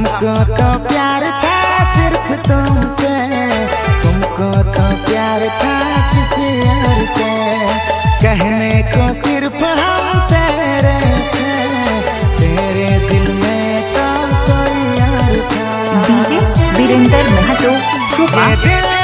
हमको तो प्यार था सिर्फ तुमसे, तुमको तो प्यार था किसी और से। कहने को सिर्फ हम तेरे थे, तेरे दिल में तो कोई और था। डीजे वीरेंद्र महतो सुहा।